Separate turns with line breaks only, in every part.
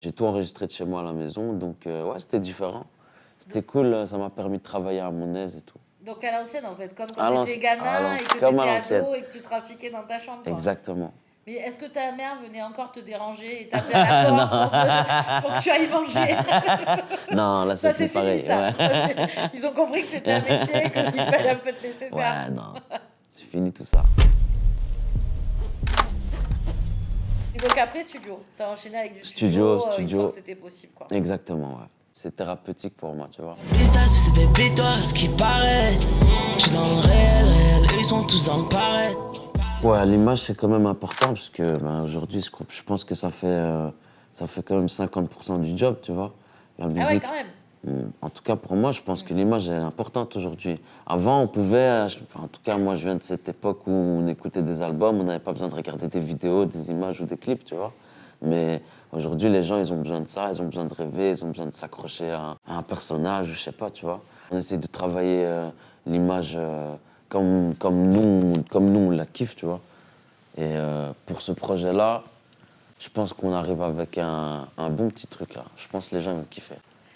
J'ai tout enregistré de chez moi à la maison, donc ouais, c'était différent. C'était cool, ça m'a permis de travailler à mon aise et tout.
Donc à l'ancienne, en fait, comme quand
À
tu étais
l'ancienne,
gamin et que tu
comme à
étais
l'ancienne.
ado et que tu trafiquais dans ta chambre, quoi.
Exactement.
Mais est-ce que ta mère venait encore te déranger et t'appeler à la porte pour que tu ailles manger?
Non, là, c'est
Ça, c'est
plus
fini,
pareil.
ça.
Ouais,
Ils ont compris que c'était un métier, qu'il fallait un peu te laisser faire.
ouais, non, c'est fini tout ça.
Et donc après, studio. T'as enchaîné avec du
Studio,
studio, une fois
studio.
que c'était possible, quoi.
Exactement, ouais. C'est thérapeutique pour moi, tu vois.
Pistas, c'est des bitoires, ce qui paraît. Je suis dans le réel, eux ils sont tous dans le paraître.
Ouais, l'image, c'est quand même important parce que ben, aujourd'hui, je pense que ça fait quand même 50% du job, tu vois. La
Ah ouais,
musique.
quand même.
En tout cas, pour moi, je pense que l'image est importante aujourd'hui. Avant, on pouvait, enfin, en tout cas, moi, je viens de cette époque où on écoutait des albums, on n'avait pas besoin de regarder des vidéos, des images ou des clips, tu vois. Mais aujourd'hui, les gens, ils ont besoin de ça, ils ont besoin de rêver, ils ont besoin de s'accrocher à un personnage, je sais pas, tu vois. On essaie de travailler l'image comme nous, on la kiffe, tu vois. Et pour ce projet-là, je pense qu'on arrive avec un bon petit truc, là. Je pense que les gens vont kiffer.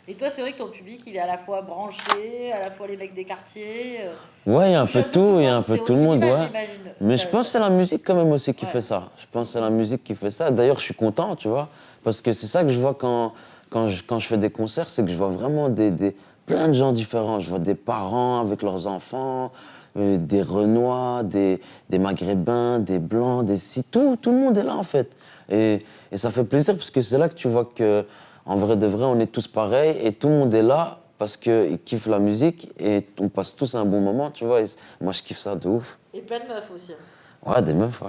Et toi, c'est vrai que ton public, il est à la fois branché, à la fois les mecs des quartiers.
Ouais, il y a un
touches
peu de tout, il y a un peu
C'est
de tout le
aussi
monde,
l'image,
ouais.
j'imagine.
Mais je pense que c'est la musique quand même aussi qui
Ouais.
fait ça. Je pense que c'est la musique qui fait ça. D'ailleurs, je suis content, tu vois, parce que c'est ça que je vois quand je fais des concerts, c'est que je vois vraiment plein de gens différents. Je vois des parents avec leurs enfants, des Renois, des Maghrébins, des Blancs, tout le monde est là en fait. Et ça fait plaisir parce que c'est là que tu vois que, en vrai de vrai, on est tous pareils et tout le monde est là parce qu'ils kiffent la musique et on passe tous un bon moment, tu vois. Et moi, je kiffe ça de ouf.
Et plein de meufs aussi.
Ouais, des meufs, ouais.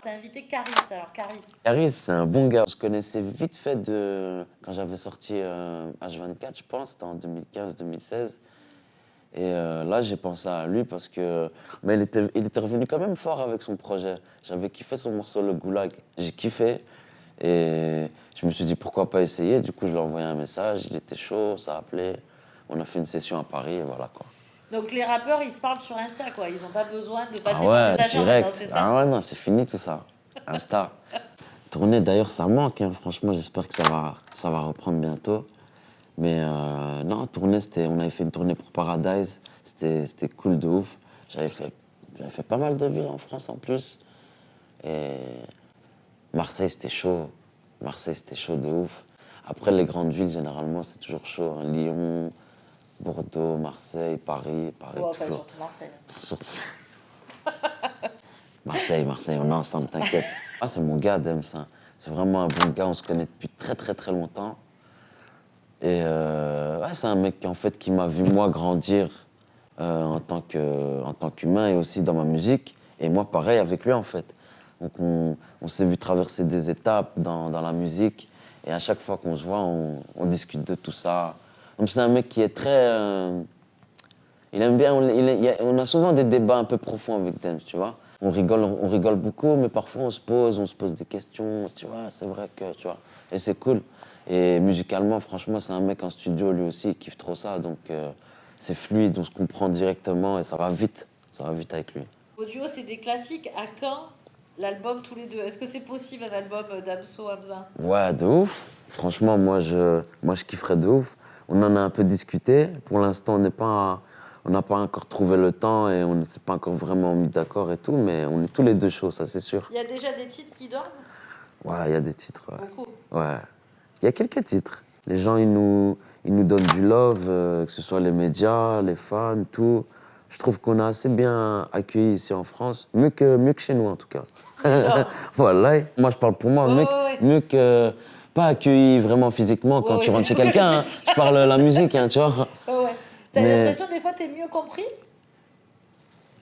T'as invité Caris, alors Caris.
Caris, c'est un bon gars. On se connaissait vite fait quand j'avais sorti H24, je pense, c'était en 2015-2016. Et là, j'ai pensé à lui parce que. Mais il était revenu quand même fort avec son projet. J'avais kiffé son morceau Le Goulag. J'ai kiffé. Et je me suis dit pourquoi pas essayer. Du coup, je lui ai envoyé un message. Il était chaud, ça a appelé. On a fait une session à Paris et voilà quoi.
Donc les rappeurs, ils se parlent sur Insta, quoi. Ils n'ont pas besoin de passer
Ah
par
ouais,
des agents,
direct.
maintenant, c'est ça?
Ah ouais, non, c'est fini tout ça. Insta. Tourner, d'ailleurs, ça manque. Hein. Franchement, j'espère que ça va reprendre bientôt. Mais non, tourner, on avait fait une tournée pour Paradise. C'était cool de ouf. J'avais fait pas mal de villes en France en plus. Et Marseille, c'était chaud. Marseille, c'était chaud de ouf. Après, les grandes villes, généralement, c'est toujours chaud. Hein. Lyon, Bordeaux, Marseille, Paris,
Ouais, enfin,
toujours.
surtout Marseille.
Surtout. Marseille, on est ensemble, t'inquiète. Ah, c'est mon gars, Dems. Hein. C'est vraiment un bon gars, on se connaît depuis très très très longtemps. Et ouais, c'est un mec en fait, qui m'a vu moi grandir en tant qu'humain et aussi dans ma musique. Et moi, pareil avec lui en fait. Donc on s'est vu traverser des étapes dans la musique. Et à chaque fois qu'on se voit, on discute de tout ça. Donc c'est un mec qui est très... il aime bien, on a souvent des débats un peu profonds avec Dems, tu vois. On rigole beaucoup, mais parfois on se pose des questions, on se dit, ouais, c'est vrai que, tu vois. Et c'est cool. Et musicalement, franchement, c'est un mec en studio, lui aussi, il kiffe trop ça. Donc c'est fluide, on se comprend directement et ça va vite avec lui.
Vos duos, c'est des classiques. À quand l'album tous les deux? Est-ce que c'est possible, un album d'Amso, Hamza?
Ouais, de ouf. Franchement, moi, je kifferais de ouf. On en a un peu discuté. Pour l'instant, on n'a pas encore trouvé le temps et on ne s'est pas encore vraiment mis d'accord et tout, mais on est tous les deux chauds, ça c'est sûr.
Il y a déjà des titres qui dorment?
Ouais, il y a des titres. Ouais.
Beaucoup.
Ouais. Il y a quelques titres. Les gens, ils nous donnent du love, que ce soit les médias, les fans, tout. Je trouve qu'on a assez bien accueilli ici en France, mieux que chez nous en tout cas. Voilà. Moi, je parle pour moi,
Ouais.
mieux que pas accueilli vraiment physiquement quand tu rentres chez quelqu'un. Hein. Je parle la musique, hein, tu vois.
Ouais. T'as
Mais
l'impression des fois t'es mieux compris?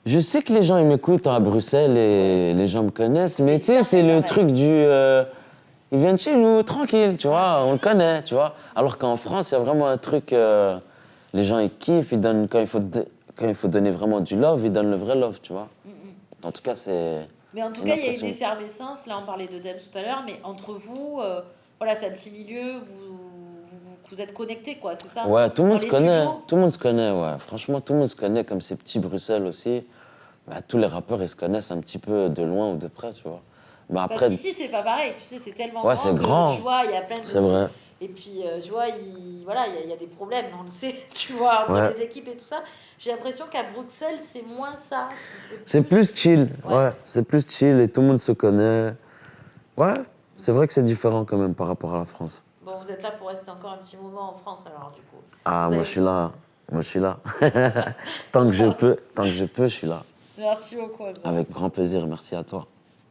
je sais que les gens ils m'écoutent à Bruxelles et les gens me connaissent, mais tu sais, c'est
quand
le
même.
truc du. Ils viennent chez nous, tranquille, tu vois, on le connaît, tu vois. Alors qu'en France, il y a vraiment un truc. Les gens ils kiffent, ils donnent, quand il faut donner vraiment du love, ils donnent le vrai love, tu vois. En tout cas, c'est.
Mais en tout
c'est
cas, il y a une
impression.
effervescence. Là, on parlait de Dems tout à l'heure, mais entre vous, voilà, c'est un petit milieu, vous êtes connectés, quoi, c'est ça?
Ouais, tout le monde
Dans
se
les
connaît.
studios?
Tout le monde se connaît, ouais. Franchement, tout le monde se connaît, comme c'est petit Bruxelles aussi. Bah, tous les rappeurs, ils se connaissent un petit peu de loin ou de près, tu vois. Bah
Parce
après,
qu'ici, c'est pas pareil, tu sais, c'est tellement
Ouais,
grand
c'est
que,
grand.
tu vois, il y a plein de...
c'est vrai.
Et puis, tu vois, voilà, il y a des problèmes, on le sait, tu vois, entre
Ouais.
les équipes et tout ça. J'ai l'impression qu'à Bruxelles, c'est moins ça.
C'est plus chill,
Ouais.
ouais. C'est plus chill et tout le monde se connaît. Ouais, c'est vrai que c'est différent quand même par rapport à la France.
Bon, vous êtes là pour rester encore un petit moment en France, alors, du coup.
Ah,
Vous
moi
avez-
je suis là. Moi je suis là. Tant que je peux, je suis là.
Merci beaucoup, Hamza.
Avec grand plaisir, merci à toi.